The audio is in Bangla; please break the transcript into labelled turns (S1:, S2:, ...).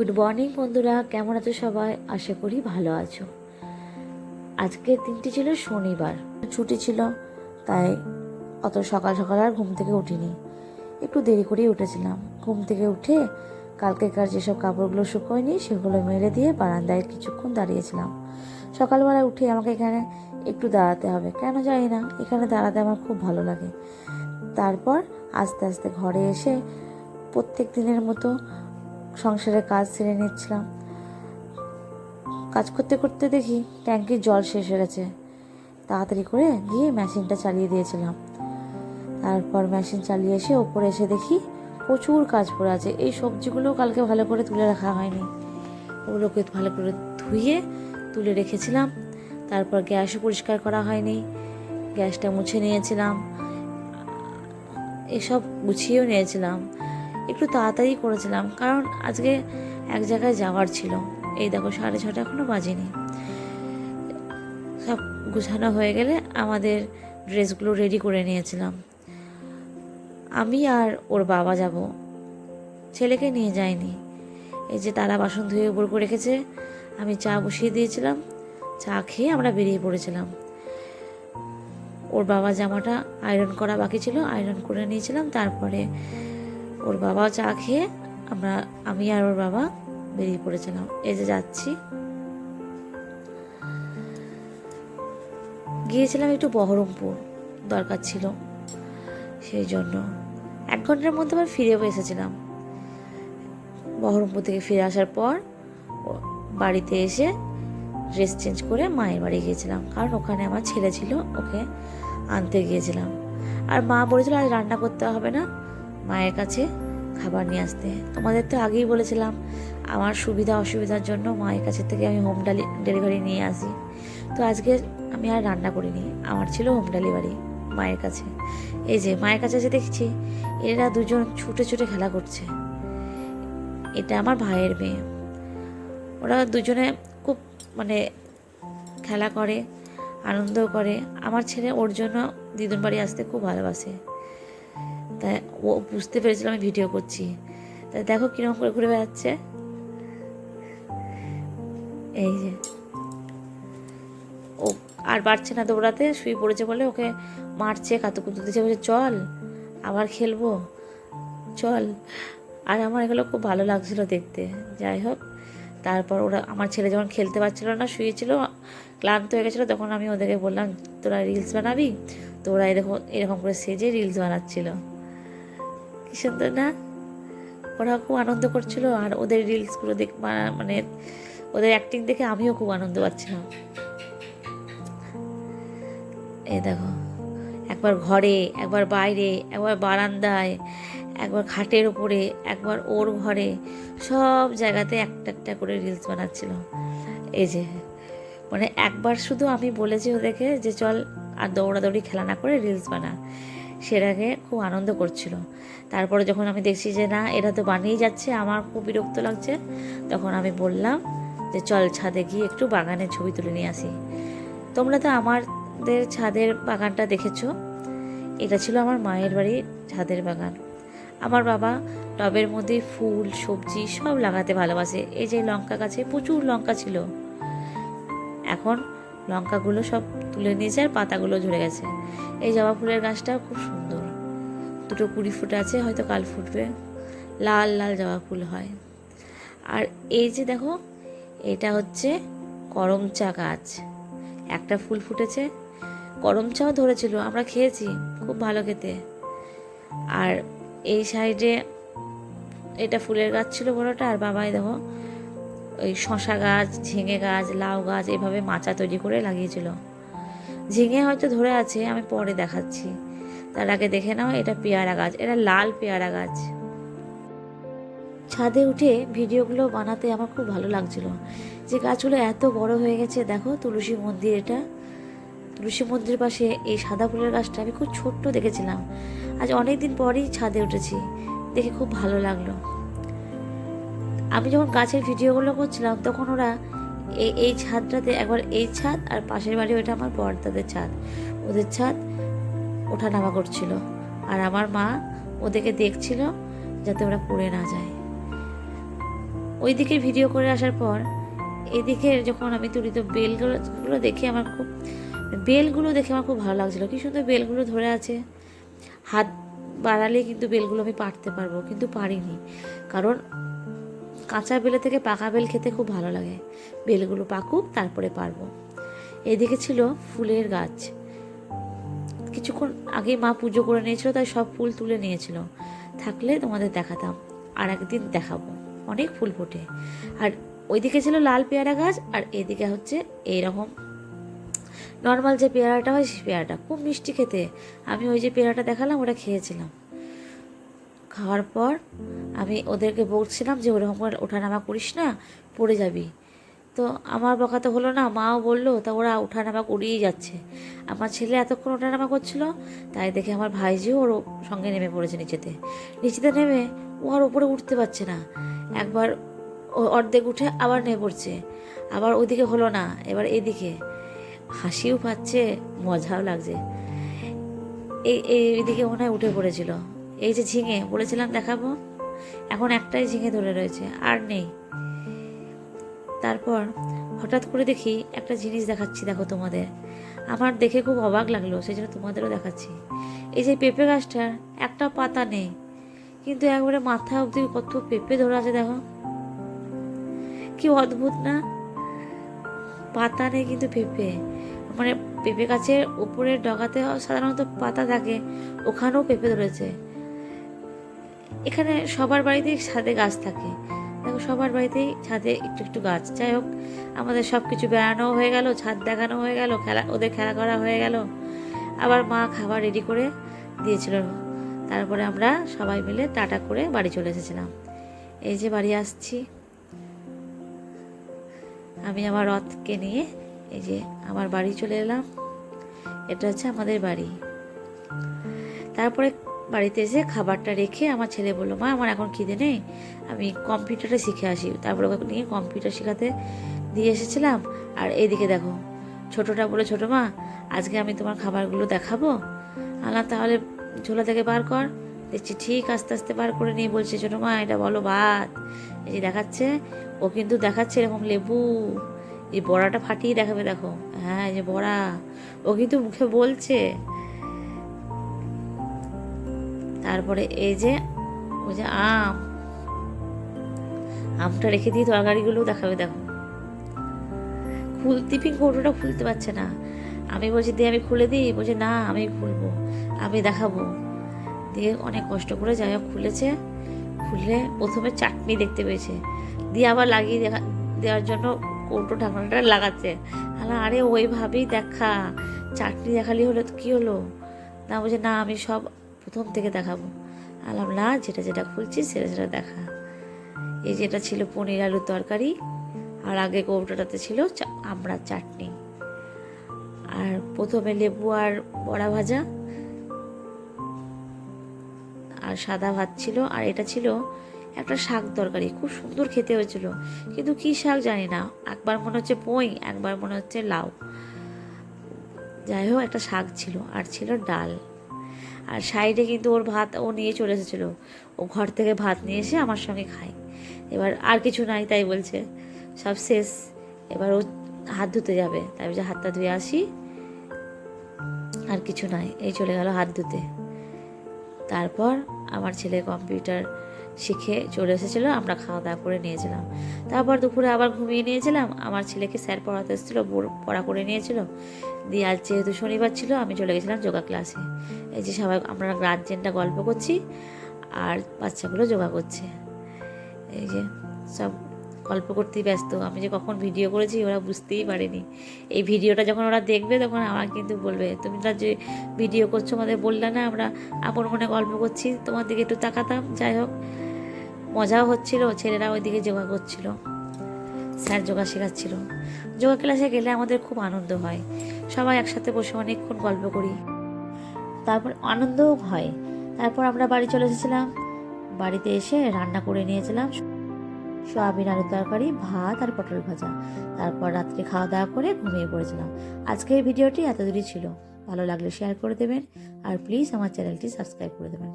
S1: গুড মর্নিং বন্ধুরা, কেমন আছো সবাই? আশা করি ভালো আছো। আজকের দিনটি ছিল শনিবার, ছুটি ছিল, তাই অত সকাল সকাল আর ঘুম থেকে উঠিনি, একটু দেরি করেই উঠেছিলাম। ঘুম থেকে উঠে কালকেকার যেসব কাপড়গুলো শুকোয়নি সেগুলো মেলে দিয়ে বারান্দায় কিছুক্ষণ দাঁড়িয়েছিলাম। সকালবেলা উঠে আমাকে এখানে একটু দাঁড়াতে হবে, কেন জানি না, এখানে দাঁড়াতে আমার খুব ভালো লাগে। তারপর আস্তে আস্তে ঘরে এসে প্রত্যেক দিনের মতো সংসারের কাজ সেরে নিচ্ছিলাম। কাজ করতে করতে দেখি ট্যাঙ্কির জল শেষ হয়ে গেছে। তাড়াতাড়ি করে গিয়ে মেশিনটা চালিয়ে দিয়েছিলাম। তারপর মেশিন চালিয়ে এসে ওপরে এসে দেখি প্রচুর কাজ পড়ে আছে। এই সবজিগুলো কালকে ভালো করে তুলে রাখা হয়নি, ওগুলোকে ভালো করে ধুয়ে তুলে রেখেছিলাম। তারপর গ্যাসও পরিষ্কার করা হয়নি, গ্যাসটা মুছে নিয়েছিলাম, এসব গুছিয়েও নিয়েছিলাম। একটু তাড়াতাড়ি করেছিলাম কারণ আজকে এক জায়গায় যাওয়ার ছিল। এই দেখো 6:30 এখনো বাজেনি। সব গুছানো হয়ে গেলে আমাদের ড্রেসগুলো রেডি করে নিয়েছিলাম। আমি আর ওর বাবা যাব, ছেলেকে নিয়ে যাইনি। এই যে তারা বাসন ধুয়ে উপর করে রেখেছে, আমি চা বসিয়ে দিয়েছিলাম, চা খেয়ে আমরা বেরিয়ে পড়েছিলাম। ওর বাবা জামাটা আয়রন করা বাকি ছিল, আয়রন করে নিয়েছিলাম। তারপরে ওর বাবা চা খেয়ে আমি আর ওর বাবা বেরিয়ে পড়েছিলাম। এই যে যাচ্ছি, গিয়েছিলাম একটু বহরমপুর, দরকার ছিল, সেই জন্য 1 ঘন্টার মধ্যে আবার ফিরেও এসেছিলাম। বহরমপুর থেকে ফিরে আসার পর বাড়িতে এসে ড্রেস চেঞ্জ করে মায়ের বাড়ি গিয়েছিলাম, কারণ ওখানে আমার ছেলে ছিল, ওকে আনতে গিয়েছিলাম। আর মা বলেছিল আজ রান্না করতে হবে না, মায়ের কাছে খাবার নিয়ে আসতে। তোমাদের তো আগেই বলেছিলাম আমার সুবিধা অসুবিধার জন্য মায়ের কাছে থেকে আমি হোম ডেলিভারি নিয়ে আসি। তো আজকে আমি আর রান্না করিনি, আমার ছিল হোম ডেলিভারি মায়ের কাছে। এই যে মায়ের কাছে এসে দেখছি এরা দুজন ছুটে ছুটে খেলা করছে। এটা আমার ভাইয়ের মেয়ে, ওরা দুজনে খুব খেলা করে, আনন্দ করে। আমার ছেলে ওর জন্য দিদুন বাড়ি আসতে খুব ভালোবাসে, তাই ও বুঝতে পেরেছিল আমি ভিডিও করছি। তাই দেখো কিরকম করে ঘুরে বেড়াচ্ছে। এই যে ও আর পারছে না দৌড়াতে, শুয়ে পড়েছে বলে ওকে মারছে, কাতুকুতু দিচ্ছে, বলছে চল আবার খেলবো, চল। আর আমার এগুলো খুব ভালো লাগছিল দেখতে। যাই হোক, তারপর আমার ছেলে যখন খেলতে পারছিল না, শুয়েছিল, ক্লান্ত হয়ে গেছিলো, তখন আমি ওদেরকে বললাম তোরা রিলস বানাবি। তো ওরা এরকম করে সেজে রিলস বানাচ্ছিল। কি সুন্দর না? ওরা খুব আনন্দ করছিল। আর ওদের রিলসগুলো ওদের অ্যাক্টিং দেখে আমিও খুব আনন্দ পাচ্ছিলাম। এই দেখো, একবার ঘরে, একবার বাইরে, একবার বারান্দায়, একবার খাটের উপরে, একবার ওর ঘরে, সব জায়গাতে একটা একটা করে রিলস বানাচ্ছিল। এই যে একবার শুধু আমি বলেছি ওদেরকে যে চল আর দৌড়াদৌড়ি খেলা না করে রিলস বানা, সেটাকে খুব আনন্দ করছিল। তারপরে যখন আমি দেখছি যে না এরা তো বানিয়েই যাচ্ছে, আমার খুব বিরক্ত লাগছে, তখন আমি বললাম যে চল ছাদে গিয়ে একটু বাগানের ছবি তুলে নিয়ে আসি। তোমরা তো আমাদের ছাদের বাগানটা দেখেছো, এটা ছিল আমার মায়ের বাড়ির ছাদের বাগান। আমার বাবা টবের মধ্যে ফুল সবজি সব লাগাতে ভালোবাসে। এই যে লঙ্কা গাছে প্রচুর লঙ্কা ছিল, এখন লঙ্কাগুলো সব তুলে নিয়েছে আর পাতাগুলো ঝরে গেছে। এই জবা ফুলের গাছটাও খুব সুন্দর, দুটো কুড়ি ফুটে আছে, হয়তো কাল ফুটবে, লাল লাল জবা ফুল হয়। আর এই যে দেখো, এটা হচ্ছে করম চা গাছ, একটা ফুল ফুটেছে, করম চাও ধরেছিল, আমরা খেয়েছি, খুব ভালো খেতে। আর এই সাইডে এটা ফুলের গাছ ছিল বড়টা। আর বাবাই দেখো ওই শশা গাছ, ঝিঙে গাছ, লাউ গাছ এভাবে মাচা তৈরি করে লাগিয়েছিল। ঝিঙে হয়তো ধরে আছে, আমি পরে দেখাচ্ছি, তার আগে দেখে নাও এটা পেয়ারা গাছ, এটা লাল পেয়ারা গাছ। ছাদে উঠে ভিডিওগুলো বানাতে আমার খুব ভালো লাগছিল, যে গাছগুলো এত বড় হয়ে গেছে। দেখো তুলসী মন্দির, এটা তুলসী মন্দিরের পাশে এই সাদা ফুলের গাছটা আমি খুব ছোট্ট দেখেছিলাম, আজ অনেক দিন পরেই ছাদে উঠেছি, দেখে খুব ভালো লাগলো। আমি যখন গাছের ভিডিওগুলো করছিলাম তখন ওরা এই ছাদটাতে, একবার এই ছাদ আর পাশের বাড়ি ওইটা আমার বড়দাদের ছাদ, ওদের ছাদ ওঠানামা করছিল। আর আমার মা ওদেরকে দেখছিল যাতে ওরা পড়ে না যায়। ওইদিকে ভিডিও করে আসার পর এদিকে যখন আমি তুলি তো বেলগুলো দেখে আমার খুব ভালো লাগছিলো। কি সুন্দর বেলগুলো ধরে আছে, হাত বাড়ালে কিন্তু বেলগুলো আমি পারতে পারবো, কিন্তু পারিনি। কারণ কাঁচা বেলে থেকে পাকা বেল খেতে খুব ভালো লাগে। বেলগুলো পাকুক তারপরে পারবো। এদিকে ছিল ফুলের গাছ। কিছুক্ষণ আগে মা পুজো করে নিয়েছিল, তাই সব ফুল তুলে নিয়েছিল। থাকলে তোমাদের দেখাতাম, আর একদিন দেখাবো। অনেক ফুল ফোটে। আর ওইদিকে ছিল লাল পেয়ারা গাছ, আর এদিকে হচ্ছে এইরকম নর্মাল যে পেয়ারাটা হয় সেই পেয়ারাটা, খুব মিষ্টি খেতে। আমি ওই যে পেয়ারাটা দেখালাম ওটা খেয়েছিলাম। খাওয়ার পর আমি ওদেরকে বলছিলাম যে ওরকম করে ওঠানামা করিস না, পড়ে যাবি। তো আমার বকা তো হলো না, মাও বললো, তা ওরা ওঠানামা করিয়েই যাচ্ছে। আমার ছেলে এতক্ষণ ওঠানামা করছিল, তাই দেখে আমার ভাইজিও ওর সঙ্গে নেমে পড়েছে নিচেতে নেমে ও আর ওপরে উঠতে পারছে না। একবার অর্ধেক উঠে আবার নেমে পড়ছে, আবার ওইদিকে হলো না, এবার এদিকে। হাসিও পাচ্ছে, মজাও লাগছে। এইদিকে মনে হয় উঠে পড়েছিল। এই যে ঝিঙে বলেছিলাম দেখাবো, এখন একটাই ঝিঙে ধরে রয়েছে, আর নেই। তারপর হঠাৎ করে দেখি একটা জিনিস দেখাচ্ছি, দেখো তোমাদের। আমার দেখে খুব অবাক লাগলো, সেই জন্য তোমাদেরও দেখাচ্ছি। এই যে পেঁপে গাছটার একটা পাতা নেই, কিন্তু একবারে মাথা অবধি কত পেঁপে ধরে আছে, দেখো কি অদ্ভুত না। পাতা নেই কিন্তু পেঁপে, মানে পেঁপে গাছের উপরের ডগাতে সাধারণত পাতা থাকে, ওখানেও পেঁপে ধরেছে। এখানে সবার বাড়িতেই ছাদে গাছ থাকে, দেখো সবার বাড়িতেই ছাদে একটু একটু গাছ। যাই হোক, আমাদের সব কিছু বেড়ানো হয়ে গেল, ছাদ দেখানো হয়ে গেল, ওদের খেলা করা হয়ে গেল। আবার মা খাবার রেডি করে দিয়েছিল। তারপরে আমরা সবাই মিলে টাটা করে বাড়ি চলে এসেছিলাম। এই যে বাড়ি আসছি আমি আমার রথকে নিয়ে, এই যে আমার বাড়ি চলে এলাম। এটা হচ্ছে আমাদের বাড়ি। তারপরে বাড়িতে এসে খাবারটা রেখে আমার ছেলে বললো, মা আমার এখন খিদে নেই, আমি কম্পিউটারটা শিখে আসি। তারপরে ওকে নিয়ে কম্পিউটার শেখাতে দিয়ে এসেছিলাম। আর এইদিকে দেখো ছোটোটা বলে, ছোটো মা আজকে আমি তোমার খাবারগুলো দেখাবো। আল্লাহ তাহলে ঝোলা থেকে বার কর। দেখছি ঠিক আস্তে আস্তে বার করে নিয়ে বলছে, ছোটো মা এটা বলো ভাত। এই যে দেখাচ্ছে, ও কিন্তু দেখাচ্ছে এরকম লেবু, এই বড়াটা ফাটিয়ে দেখাবে, দেখো হ্যাঁ এই যে বড়া, ও কিন্তু মুখে বলছে। তারপরে এই যে ওই যে আমটা রেখে দিয়ে তরকারিগুলো দেখাবে, দেখো টিফিন কৌটোটা খুলতে পারছে না। আমি বলছি দিয়ে আমি খুলে দিই, বলছে না আমি খুলবো, আমি দেখাবো। দিয়ে অনেক কষ্ট করে যাই হোক খুলেছে। খুলে প্রথমে চাটনি দেখতে পেয়েছে, দিয়ে আবার লাগিয়ে দেওয়ার জন্য কৌটো ঢাকনাটা লাগাচ্ছে। আরে ওইভাবেই দেখা, চাটনি দেখালি হলো তো কী হলো, না বলছে না আমি সব প্রথম থেকে দেখাবো। আলাম না, যেটা যেটা খুলছি সেটা সেটা দেখা। এই যেটা ছিল পনির আলুর তরকারি, আর আগে কৌটোটাতে ছিল আমড়ার চাটনি, আর প্রথমে লেবু আর বড়া ভাজা, আর সাদা ভাত ছিল। আর এটা ছিল একটা শাক তরকারি, খুব সুন্দর খেতে হয়েছিল, কিন্তু কি শাক জানি না, একবার মনে হচ্ছে পুঁই, একবার মনে হচ্ছে লাউ। যাই হোক একটা শাক ছিল, আর ছিল ডাল। আর সাইডে কিন্তু ওর ভাত ও নিয়ে চলে এসেছিলো, ও ঘর থেকে ভাত নিয়ে এসে আমার সঙ্গে খায়। এবার আর কিছু নাই, তাই বলছে সব শেষ, এবার ও হাত ধুতে যাবে। তাই বলছে হাতটা ধুয়ে আসি, আর কিছু নাই, এই চলে গেল হাত ধুতে। তারপর আমার ছেলে কম্পিউটার শিখে চলে এসেছিলো, আমরা খাওয়া দাওয়া করে নিয়েছিলাম। তারপর দুপুরে আবার ঘুমিয়ে নিয়েছিলাম। আমার ছেলেকে স্যার পড়াতে এসেছিলো, পড়া করে নিয়েছিল। দিয়ে আজ যেহেতু শনিবার ছিল, আমি চলে গেছিলাম যোগা ক্লাসে। এই যে সবাই আমরা গার্জেনটা গল্প করছি, আর বাচ্চাগুলো যোগা করছে। এই যে সব গল্প করতেই ব্যস্ত। আমি যে কখন ভিডিও করেছি ওরা বুঝতেই পারেনি। এই ভিডিওটা যখন ওরা দেখবে তখন আমার কিন্তু বলবে, তুমি না যে ভিডিও করছো আমাদের বললে না, আমরা আপন মনে গল্প করছি, তোমার দিকে একটু তাকাতাম। যাই হোক মজাও হচ্ছিল, ছেলেরা ওইদিকে যোগা করছিল, স্যার যোগা শেখাচ্ছিল। যোগা ক্লাসে গেলে আমাদের খুব আনন্দ হয়, সবাই একসাথে বসে অনেকক্ষণ গল্প করি, তারপর আনন্দও হয়। তারপর আমরা বাড়ি চলে এসেছিলাম। বাড়িতে এসে রান্না করে নিয়েছিলাম সয়াবিন আলুর তরকারি, ভাত আর পটল ভাজা। তারপর রাত্রে খাওয়া দাওয়া করে ঘুমিয়ে পড়েছিলাম। আজকের ভিডিওটি এতদূরই ছিল। ভালো লাগলে শেয়ার করে দেবেন, আর প্লিজ আমার চ্যানেলটি সাবস্ক্রাইব করে দেবেন।